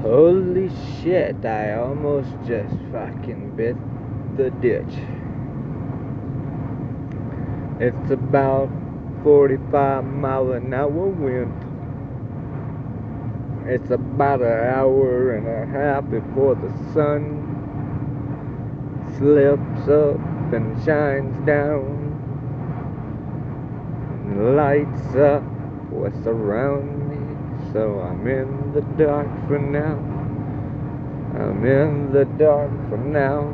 Holy shit, I almost just fucking bit the ditch. It's about 45-mile-an-hour wind. It's about an hour and a half before the sun slips up and shines down and lights up what's around me. So I'm in the dark for now. I'm in the dark for now.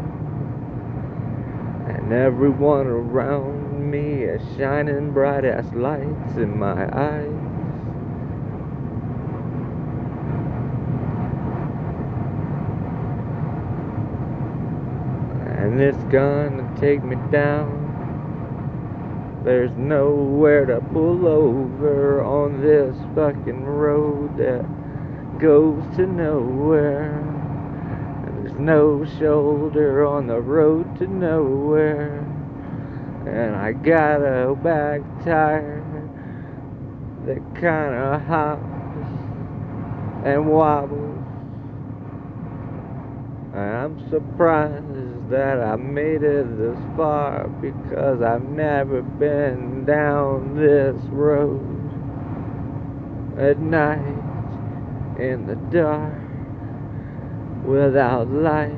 And everyone around me is shining bright ass lights in my eyes. And it's gonna take me down. There's nowhere to pull over on this fucking road that goes to nowhere. And there's no shoulder on the road to nowhere. And I got a back tire that kinda hops and wobbles. I'm surprised that I made it this far, because I've never been down this road at night in the dark without light.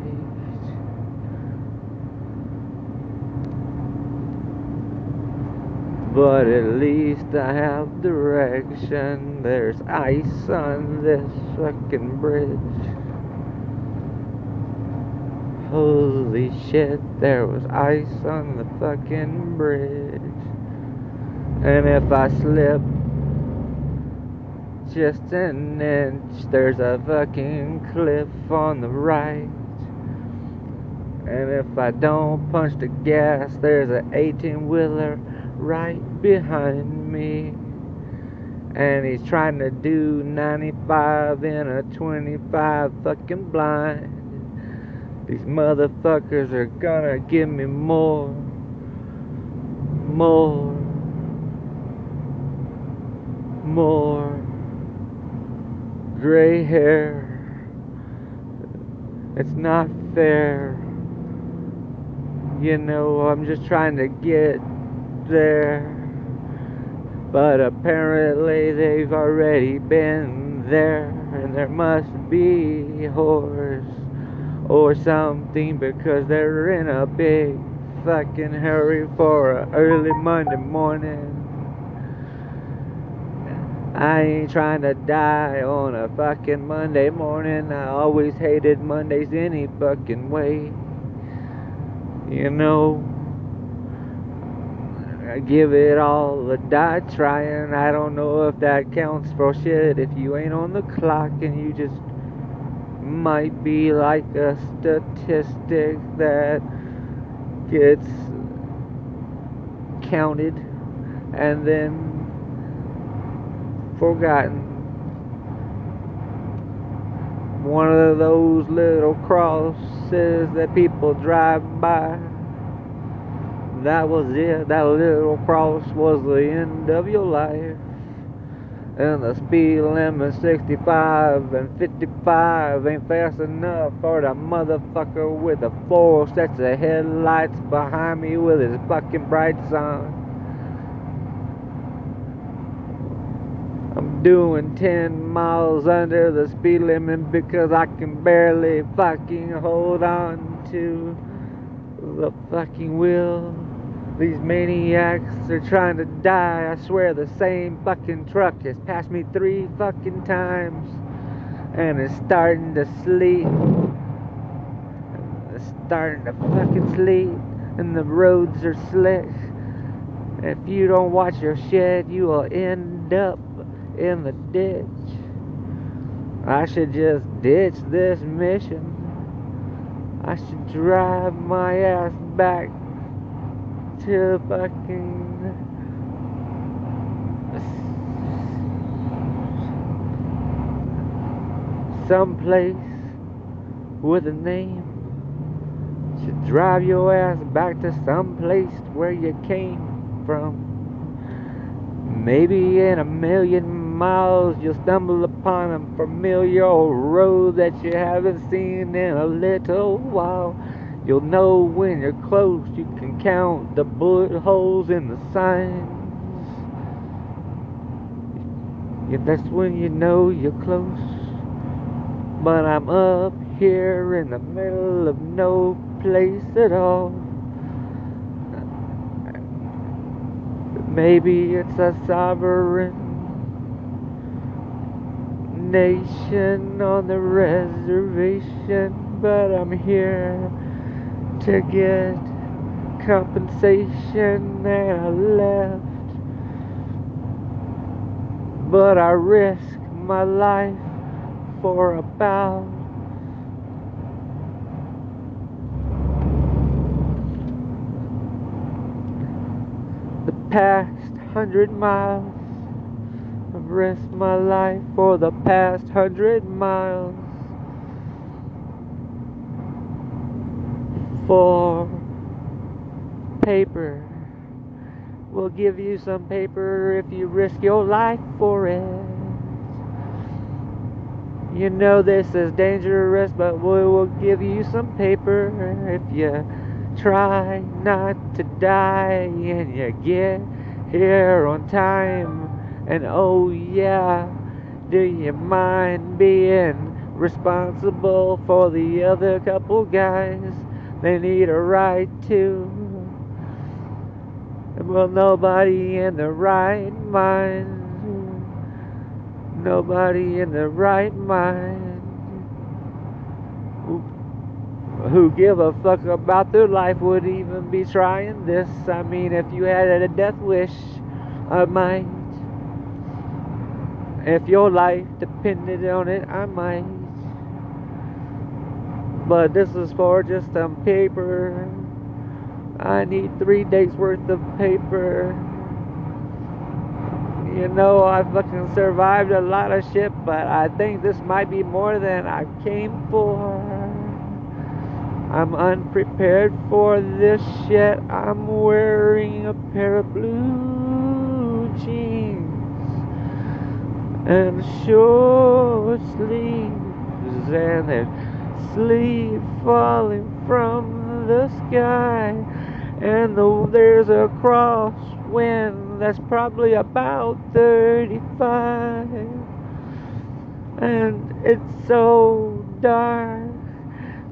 But at least I have direction. There's ice on this fucking bridge. Holy shit, there was ice on the fucking bridge. And if I slip just an inch, there's a fucking cliff on the right. And if I don't punch the gas, there's an 18-wheeler right behind me. And he's trying to do 95 in a 25 fucking blind. These motherfuckers are gonna give me more gray hair. It's not fair. You know, I'm just trying to get there. But apparently they've already been there. And there must be a horse or something, because they're in a big fucking hurry for an early Monday morning. I ain't trying to die on a fucking Monday morning. I always hated Mondays any fucking way. You know, I give it all a die trying. I don't know if that counts for shit if you ain't on the clock, and you just might be like a statistic that gets counted and then forgotten. One of those little crosses that people drive by. That was it. That little cross was the end of your life. And the speed limit 65 and 55 ain't fast enough for the motherfucker with the 4 sets of headlights behind me with his fucking brights on. I'm doing 10 miles under the speed limit because I can barely fucking hold on to the fucking wheel. These maniacs are trying to die. I swear the same fucking truck has passed me 3 fucking times. And it's starting to sleet. It's starting to fucking sleet. And the roads are slick. If you don't watch your shit, you will end up in the ditch. I should just ditch this mission. I should drive my ass back to fucking someplace with a name. Should drive your ass back to someplace where you came from. Maybe in a million miles, you'll stumble upon a familiar old road that you haven't seen in a little while. You'll know when you're close, you can count the bullet holes in the signs. Yeah, that's when you know you're close. But I'm up here in the middle of no place at all. Maybe it's a sovereign nation on the reservation, but I'm here to get compensation, and I left. But I risk my life for about the past 100 miles. I've risked my life for the past 100 miles for paper. We'll give you some paper if you risk your life for it. You know this is dangerous, but we will give you some paper if you try not to die and you get here on time. And oh yeah, do you mind being responsible for the other couple guys? They need a ride too. Well, nobody in the right mind. Nobody in the right mind who give a fuck about their life would even be trying this. I mean, if you had a death wish, I might. If your life depended on it, I might. But this is for just some paper. I need 3 days worth of paper. You know, I fucking survived a lot of shit, but I think this might be more than I came for. I'm unprepared for this shit. I'm wearing a pair of blue jeans and short sleeves, and there's sleep falling from the sky, and there's a crosswind that's probably about 35, and it's so dark,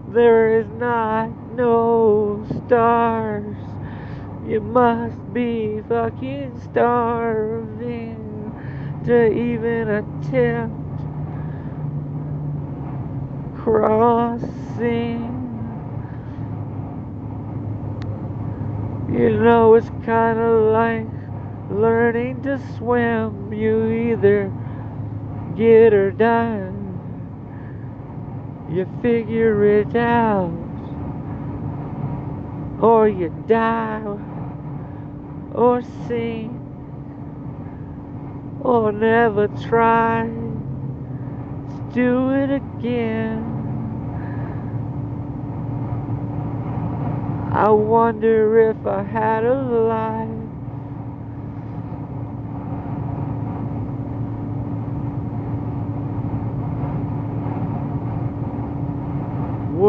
there is not no stars. You must be fucking starving to even attempt crossing. You know, it's kinda like learning to swim. You either get or die. You figure it out, or you die, or sink, or never try to do it again. I wonder if I had a life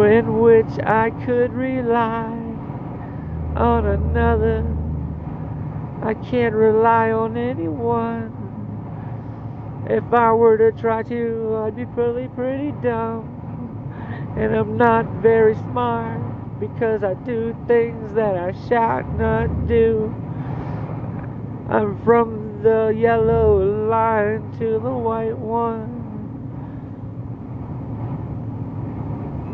in which I could rely on another. I can't rely on anyone. If I were to try to, I'd be pretty dumb. And I'm not very smart because I do things that I shall not do. I'm from the yellow line to the white one.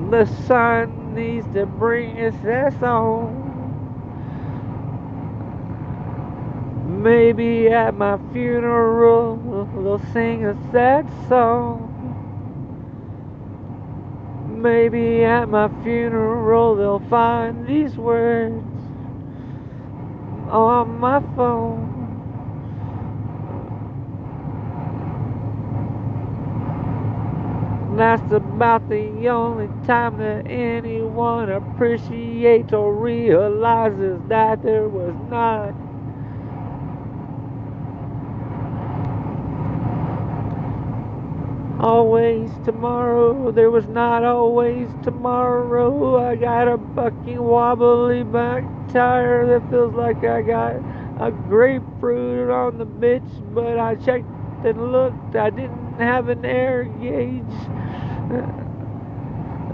The sun needs to bring its ass on. Maybe at my funeral they'll sing a sad song. Maybe at my funeral they'll find these words on my phone. That's about the only time that anyone appreciates or realizes that there was not always tomorrow. There was not always tomorrow. I got a fucking wobbly back tire that feels like I got a grapefruit on the bitch, but I checked and looked. I didn't have an air gauge.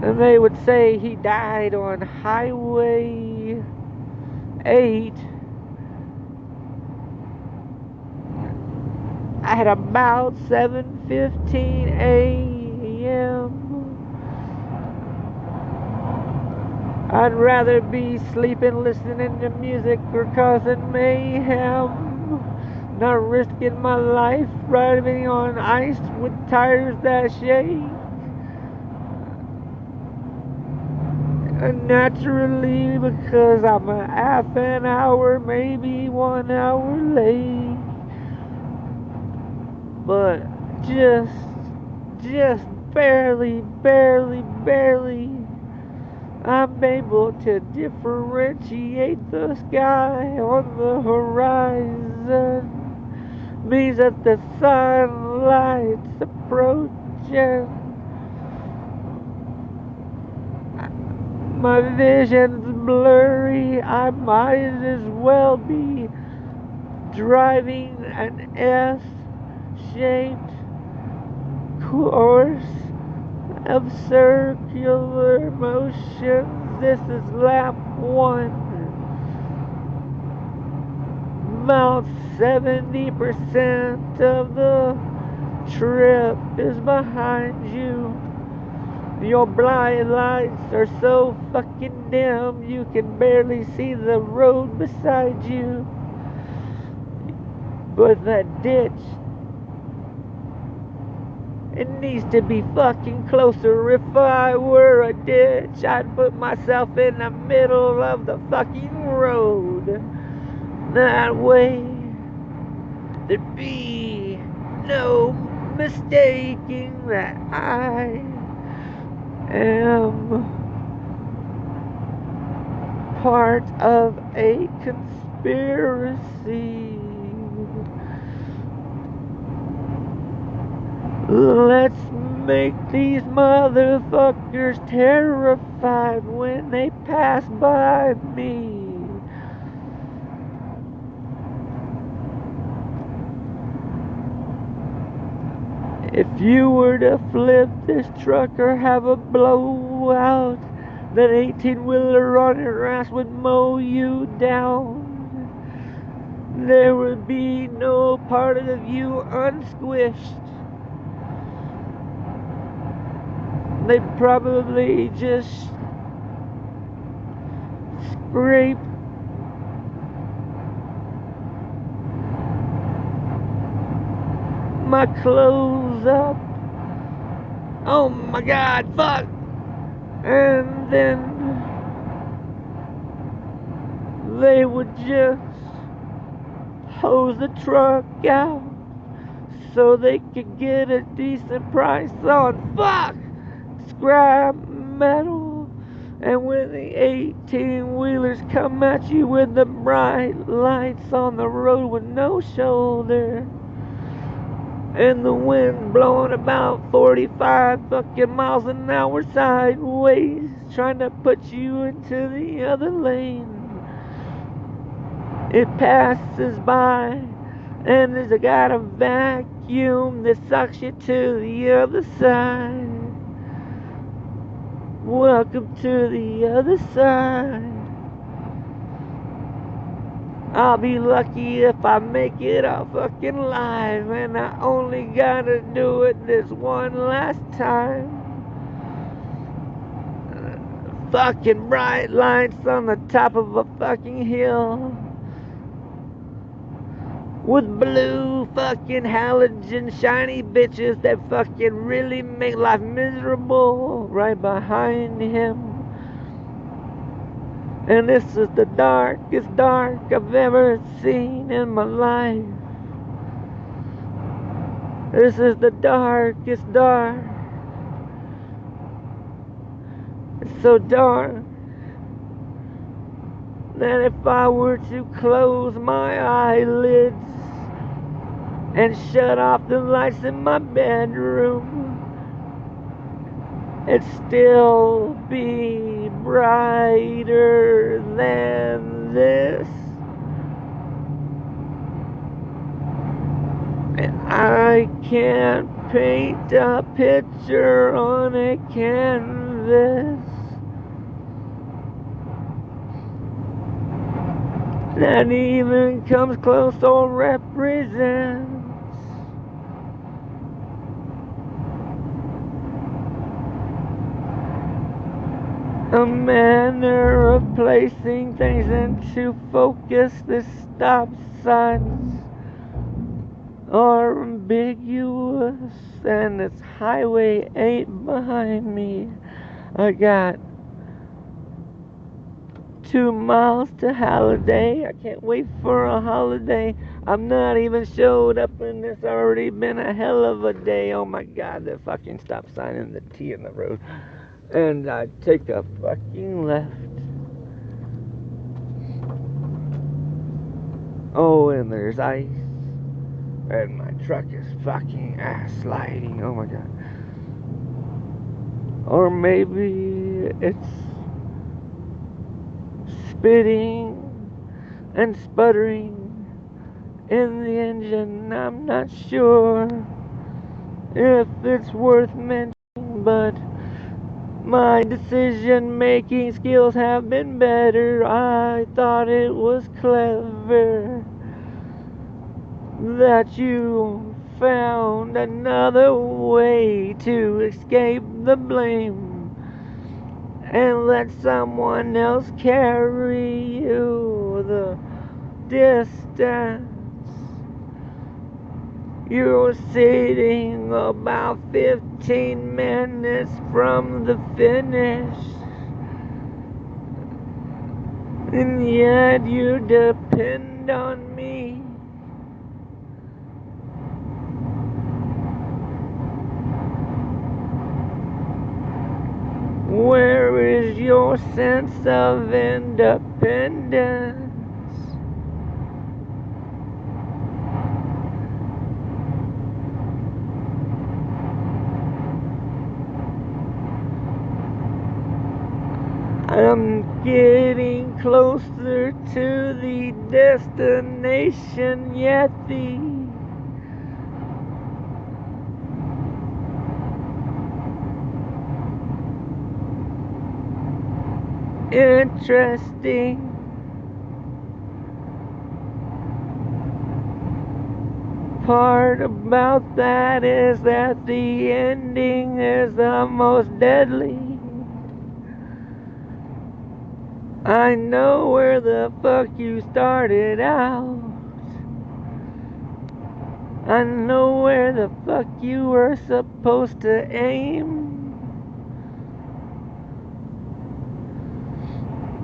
And they would say he died on Highway 8 at about 7:15 a.m. I'd rather be sleeping, listening to music, or causing mayhem, not risking my life riding on ice with tires that shake. Naturally, because I'm a half an hour, maybe 1 hour late. But just barely, I'm able to differentiate the sky on the horizon. Means that the sunlight's approaching. My vision's blurry. I might as well be driving an S-shaped course of circular motions. This is lap 1. About 70% of the trip is behind you. Your blind lights are so fucking dim you can barely see the road beside you. But that ditch, it needs to be fucking closer. If I were a ditch, I'd put myself in the middle of the fucking road. That way, there'd be no mistaking that I am part of a conspiracy. Let's make these motherfuckers terrified when they pass by me. If you were to flip this truck or have a blowout, that 18-wheeler on your ass would mow you down. There would be no part of you unsquished. They'd probably just scrape my clothes up. Oh my god, fuck! And then they would just hose the truck out so they could get a decent price on scrap metal. And when the 18-wheelers come at you with the bright lights on the road with no shoulder, and the wind blowing about 45 fucking miles an hour sideways, trying to put you into the other lane. It passes by, and there's got a vacuum that sucks you to the other side. Welcome to the other side. I'll be lucky if I make it out fucking live, and I only gotta do it this one last time. Fucking bright lights on the top of a fucking hill with blue fucking halogen shiny bitches that fucking really make life miserable right behind him. And this is the darkest dark I've ever seen in my life. This is the darkest dark. It's so dark that if I were to close my eyelids and shut off the lights in my bedroom, it'd still be brighter than this. I can't paint a picture on a canvas that even comes close or represents a manner of placing things into focus. The stop signs are ambiguous, and it's Highway 8 behind me. I got 2 miles to Halliday. I can't wait for a holiday. I'm not even showed up, and it's already been a hell of a day. Oh my god, the fucking stop sign and the T in the road. And I take a fucking left. Oh, and there's ice. And my truck is fucking ass sliding. Oh my god. Or maybe it's spitting and sputtering in the engine. I'm not sure if it's worth mentioning, but my decision making skills have been better. I thought it was clever that you found another way to escape the blame and let someone else carry you the distance. You're sitting about 15 minutes from the finish, and yet you depend on me. Where is your sense of independence? I'm getting closer to the destination, yet the interesting part about that is that the ending is the most deadly. I know where the fuck you started out. I know where the fuck you were supposed to aim.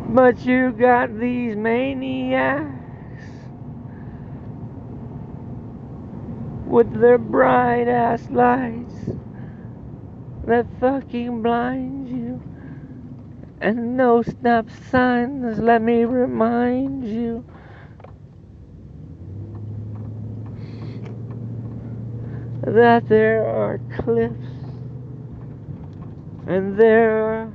But you got these maniacs with their bright ass lights that fucking blind you. And no stop signs, let me remind you. That there are cliffs and there are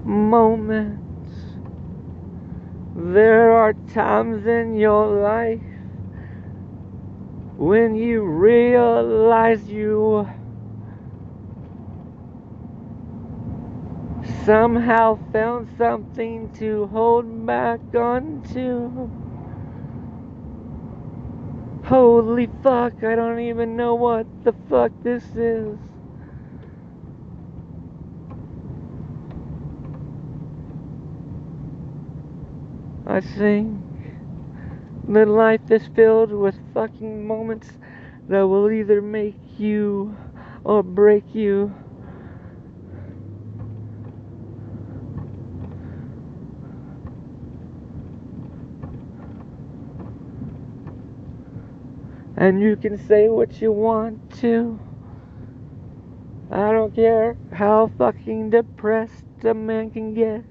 moments. There are times in your life when you realize you somehow found something to hold back onto. Holy fuck, I don't even know what the fuck this is. I think that life is filled with fucking moments that will either make you or break you. And you can say what you want to. I don't care how fucking depressed a man can get.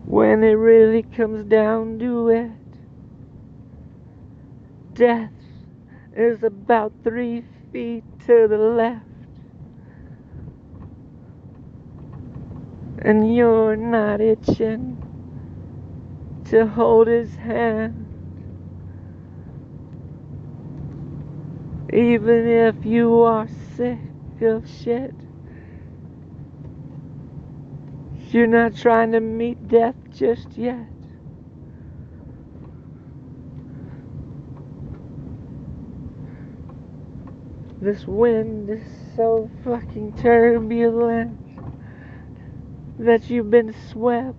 When it really comes down to it, Death is about 3 feet to the left, and you're not itching to hold his hand, even if you are sick of shit. You're not trying to meet death just yet. This wind is so fucking turbulent that you've been swept.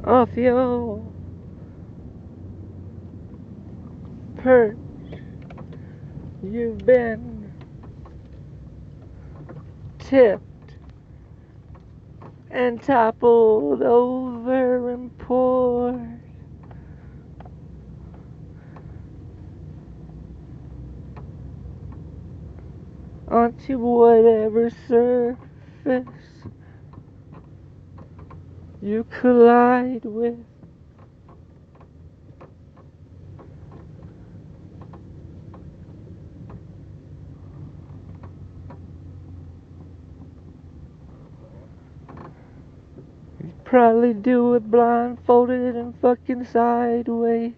Off your perch, you've been tipped and toppled over and poured onto whatever surface you collide with. You'd probably do it blindfolded and fucking sideways.